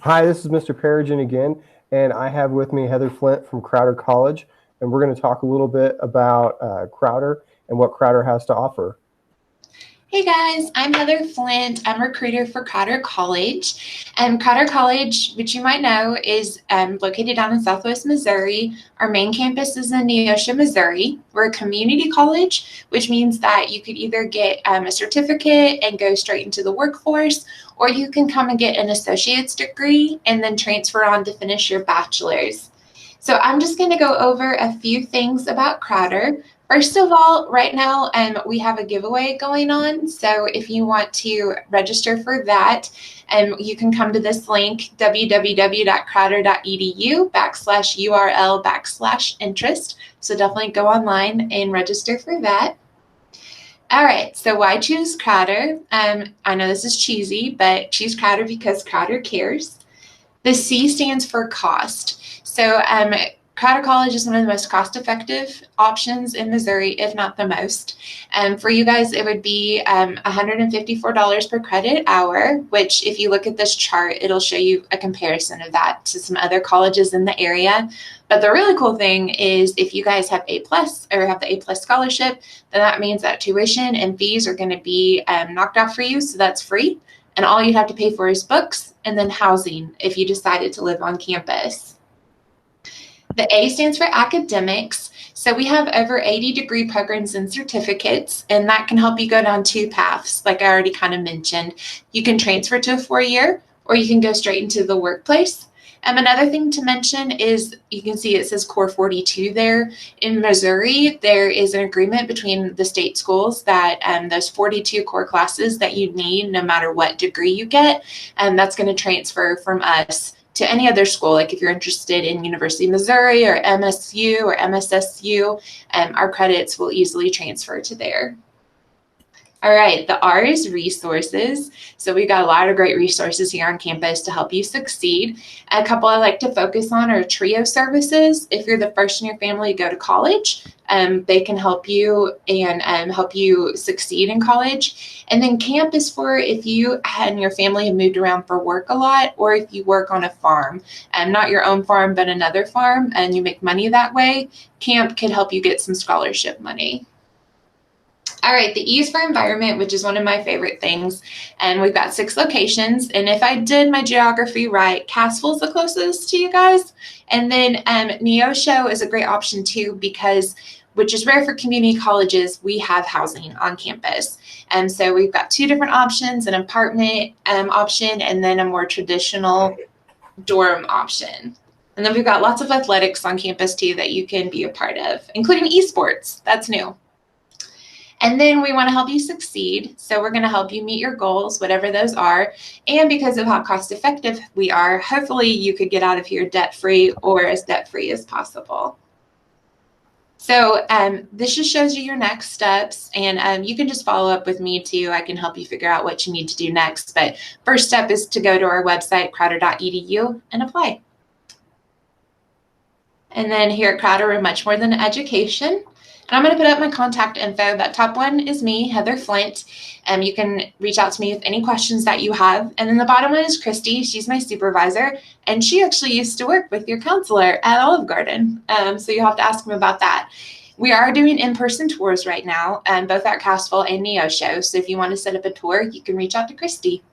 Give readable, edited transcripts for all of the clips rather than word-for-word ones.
Hi, this is Mr. Parrigon again, and I have with me Heather Flint from Crowder College, and we're going to talk a little bit about Crowder and what Crowder has to offer. Hey guys, I'm Heather Flint. I'm a recruiter for Crowder College. Crowder College, which you might know, is located down in Southwest Missouri. Our main campus is in Neosho, Missouri. We're a community college, which means that you could either get a certificate and go straight into the workforce, or you can come and get an associate's degree and then transfer on to finish your bachelor's. So I'm just going to go over a few things about Crowder. First of all, right now we have a giveaway going on. So if you want to register for that, you can come to this link, www.crowder.edu/URL/interest. So definitely go online and register for that. All right, so why choose Crowder? I know this is cheesy, but choose Crowder because Crowder cares. The C stands for cost. So Crowder College is one of the most cost-effective options in Missouri, if not the most. For you guys, it would be $154 per credit hour, which if you look at this chart, it'll show you a comparison of that to some other colleges in the area. But the really cool thing is if you guys have A+ or have the A+ scholarship, then that means that tuition and fees are going to be knocked off for you, so that's free. And all you'd have to pay for is books and then housing if you decided to live on campus. The A stands for academics. So we have over 80 degree programs and certificates, and that can help you go down two paths, like I already kind of mentioned. You can transfer to a 4-year, or you can go straight into the workplace. Another thing to mention is you can see it says Core 42 there. In Missouri, there is an agreement between the state schools that those 42 core classes that you need, no matter what degree you get, that's going to transfer from us to any other school. Like if you're interested in University of Missouri or MSU or MSSU, our credits will easily transfer to there. All right, the R is resources. So we've got a lot of great resources here on campus to help you succeed. A couple I like to focus on are TRIO services. If you're the first in your family to go to college, they can help you and help you succeed in college. And then CAMP is for if you and your family have moved around for work a lot, or if you work on a farm, not your own farm, but another farm, and you make money that way, CAMP can help you get some scholarship money. All right, the E is for environment, which is one of my favorite things. And we've got 6 locations. And if I did my geography right, Cassville's the closest to you guys. And then Neosho is a great option too, because which is rare for community colleges, we have housing on campus. And so we've got 2 different options, an apartment option, and then a more traditional dorm option. And then we've got lots of athletics on campus too that you can be a part of, including esports. That's new. And then we want to help you succeed. So we're going to help you meet your goals, whatever those are. And because of how cost effective we are, hopefully you could get out of here debt-free or as debt-free as possible. So this just shows you your next steps, and you can just follow up with me too. I can help you figure out what you need to do next. But first step is to go to our website, crowder.edu, and apply. And then here at Crowder, we're much more than education. And I'm going to put up my contact info. That top one is me, Heather Flint. You can reach out to me with any questions that you have. And then the bottom one is Christy. She's my supervisor. And she actually used to work with your counselor at Olive Garden. So you'll have to ask him about that. We are doing in-person tours right now, both at Cassville and Neosho. So if you want to set up a tour, you can reach out to Christy.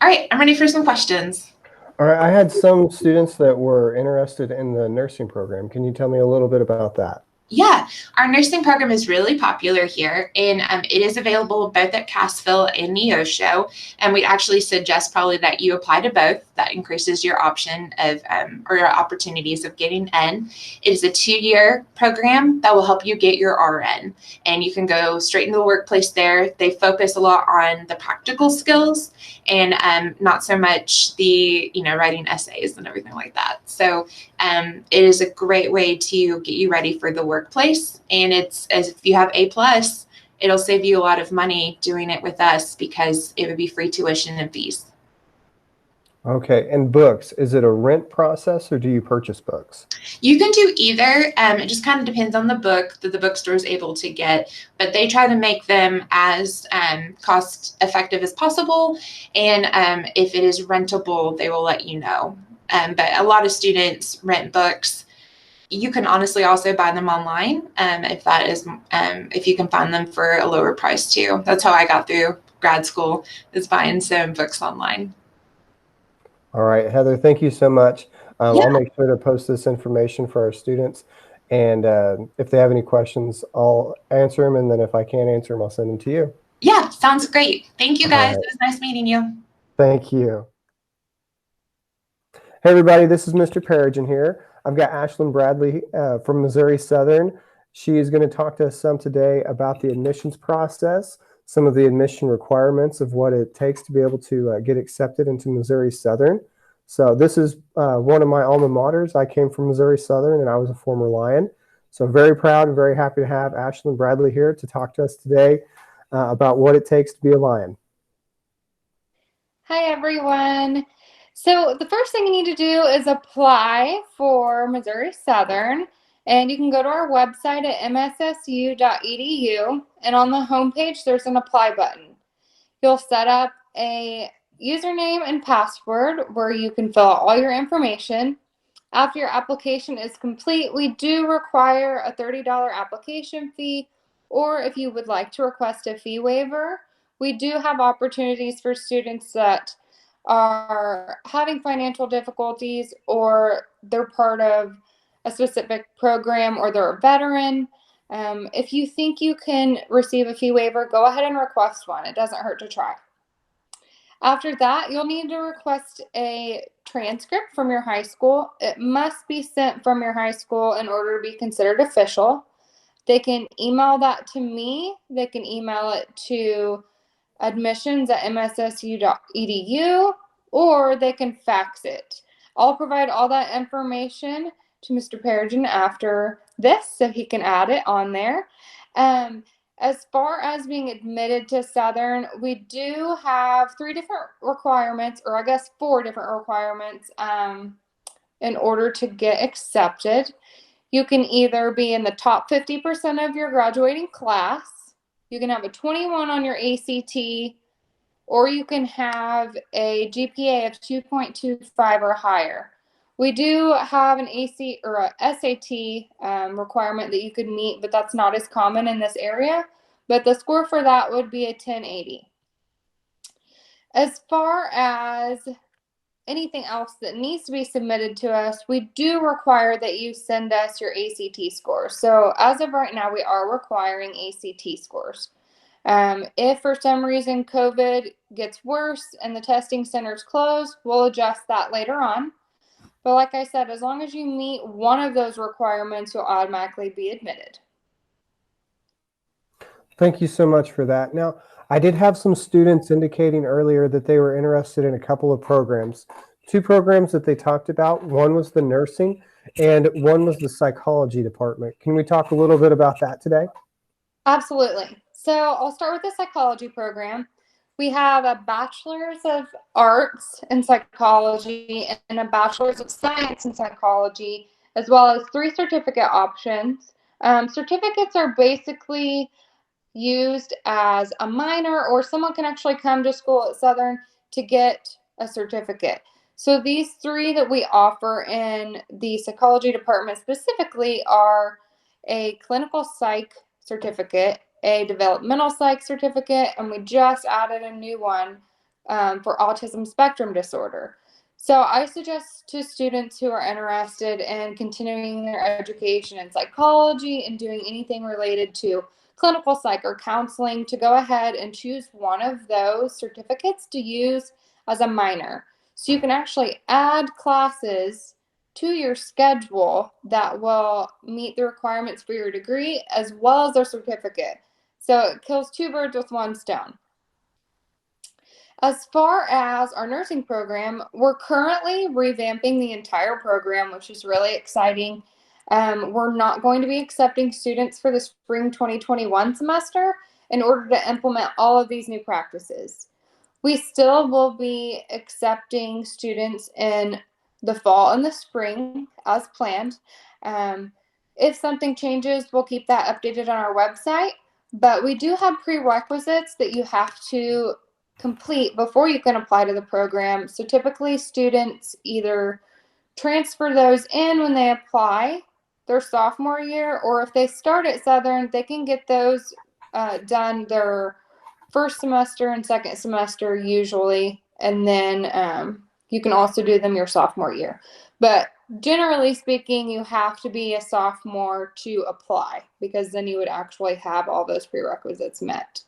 All right, I'm ready for some questions. All right, I had some students that were interested in the nursing program. Can you tell me a little bit about that? Yeah, our nursing program is really popular here, and it is available both at Cassville and Neosho. And we'd actually suggest probably that you apply to both. That increases your option of or your opportunities of getting in. It is a 2-year program that will help you get your RN, and you can go straight into the workplace there. They focus a lot on the practical skills and not so much the writing essays and everything like that. So it is a great way to get you ready for the workplace. And it's as if you have A+, it'll save you a lot of money doing it with us because it would be free tuition and fees. Okay. And books, is it a rent process or do you purchase books? You can do either. It just kind of depends on the book that the bookstore is able to get, but they try to make them as cost effective as possible. And if it is rentable, they will let you know. But a lot of students rent books. You can honestly also buy them online if that is if you can find them for a lower price too. That's how I got through grad school, is buying some books online. All right, Heather, thank you so much. Yeah, I'll make sure to post this information for our students. And if they have any questions, I'll answer them. And then if I can't answer them, I'll send them to you. yeah, sounds great. Thank you All guys. It right. was nice meeting you. Thank you. Hey, everybody, this is Mr. Parrigon here. I've got Ashlyn Bradley from Missouri Southern. She is going to talk to us some today about the admissions process, some of the admission requirements of what it takes to be able to get accepted into Missouri Southern. So this is one of my alma maters. I came from Missouri Southern and I was a former Lion. So very proud and very happy to have Ashlyn Bradley here to talk to us today about what it takes to be a Lion. Hi, everyone. So the first thing you need to do is apply for Missouri Southern, and you can go to our website at mssu.edu, and on the homepage, there's an apply button. You'll set up a username and password where you can fill out all your information. After your application is complete, we do require a $30 application fee, or if you would like to request a fee waiver, we do have opportunities for students that are having financial difficulties or they're part of a specific program or they're a veteran. If you think you can receive a fee waiver, go ahead and request one. It doesn't hurt to try. After that, you'll need to request a transcript from your high school. It must be sent from your high school in order to be considered official. They can email that to me. They can email it to admissions@mssu.edu, or they can fax it. I'll provide all that information to Mr. Parrigon after this so he can add it on there. As far as being admitted to Southern, we do have 3 different requirements, or I guess 4 different requirements in order to get accepted. You can either be in the top 50% of your graduating class, you can have a 21 on your ACT, or you can have a GPA of 2.25 or higher. We do have an AC or a SAT requirement that you could meet, but that's not as common in this area. But the score for that would be a 1080. As far as anything else that needs to be submitted to us, we do require that you send us your ACT scores. So as of right now, we are requiring ACT scores. If for some reason COVID gets worse and the testing centers close, we'll adjust that later on. But like I said, as long as you meet one of those requirements, you'll automatically be admitted. Thank you so much for that. Now, I did have some students indicating earlier that they were interested in a couple of programs. 2 programs that they talked about. One was the nursing and one was the psychology department. Can we talk a little bit about that today? Absolutely. So I'll start with the psychology program. We have a bachelor's of arts in psychology and a bachelor's of science in psychology, as well as 3 certificate options. Certificates are basically used as a minor, or someone can actually come to school at Southern to get a certificate. So these 3 that we offer in the psychology department specifically are a clinical psych certificate, a developmental psych certificate, and we just added a new one for autism spectrum disorder. So I suggest to students who are interested in continuing their education in psychology and doing anything related to clinical psych or counseling to go ahead and choose one of those certificates to use as a minor. So you can actually add classes to your schedule that will meet the requirements for your degree as well as their certificate. So it kills 2 birds with 1 stone. As far as our nursing program, we're currently revamping the entire program, which is really exciting. We're not going to be accepting students for the spring 2021 semester in order to implement all of these new practices. We still will be accepting students in the fall and the spring as planned. If something changes, we'll keep that updated on our website. But we do have prerequisites that you have to complete before you can apply to the program. So typically, students either transfer those in when they apply their sophomore year, or if they start at Southern, they can get those done their first semester and second semester usually, and then you can also do them your sophomore year. But generally speaking, you have to be a sophomore to apply, because then you would actually have all those prerequisites met.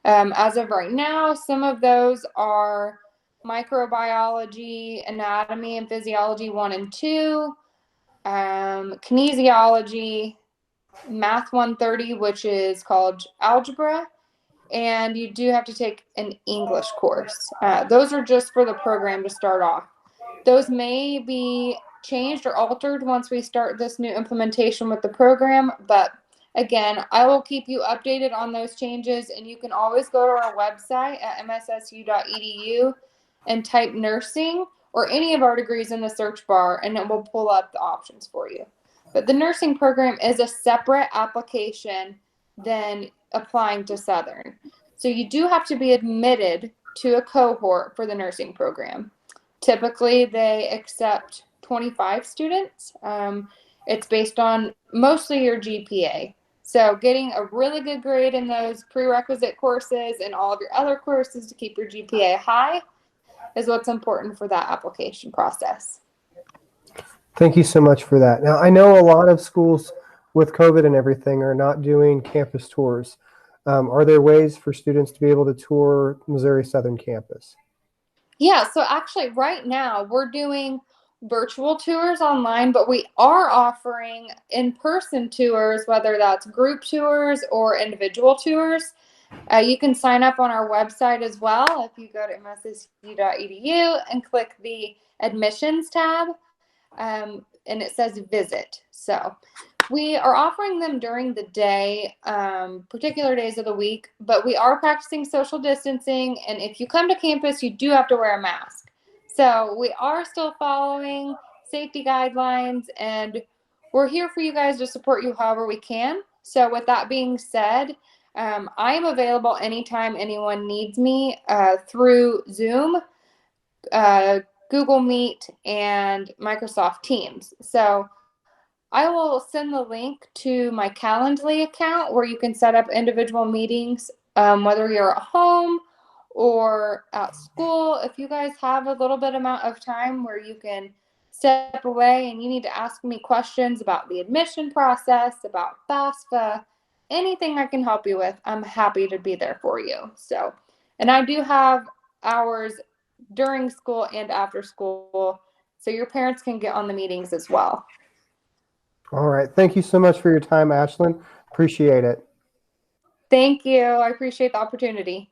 As of right now, some of those are microbiology, anatomy and physiology 1 and 2, kinesiology, math 130, which is called algebra, and you do have to take an English course. Those are just for the program to start off. Those may be changed or altered once we start this new implementation with the program, but again, I will keep you updated on those changes, and you can always go to our website at mssu.edu and type nursing or any of our degrees in the search bar, and it will pull up the options for you. But the nursing program is a separate application than applying to Southern. So you do have to be admitted to a cohort for the nursing program. Typically, they accept 25 students. It's based on mostly your GPA. So getting a really good grade in those prerequisite courses and all of your other courses to keep your GPA high is what's important for that application process. Thank you so much for that. Now, I know a lot of schools with COVID and everything are not doing campus tours. Are there ways for students to be able to tour Missouri Southern campus? Yeah, so actually right now we're doing virtual tours online, but we are offering in-person tours, whether that's group tours or individual tours. You can sign up on our website as well if you go to mssu.edu and click the admissions tab, and it says visit. So we are offering them during the day, particular days of the week, but we are practicing social distancing, and if you come to campus, you do have to wear a mask. So we are still following safety guidelines, and we're here for you guys to support you however we can. So with that being said, I am available anytime anyone needs me through Zoom, Google Meet, and Microsoft Teams. So I will send the link to my Calendly account where you can set up individual meetings, whether you're at home or at school. If you guys have a little bit amount of time where you can step away and you need to ask me questions about the admission process, about FAFSA, anything I can help you with, I'm happy to be there for you. So, and I do have hours during school and after school, so your parents can get on the meetings as well. All right. Thank you so much for your time, Ashlyn. Appreciate it. Thank you. I appreciate the opportunity.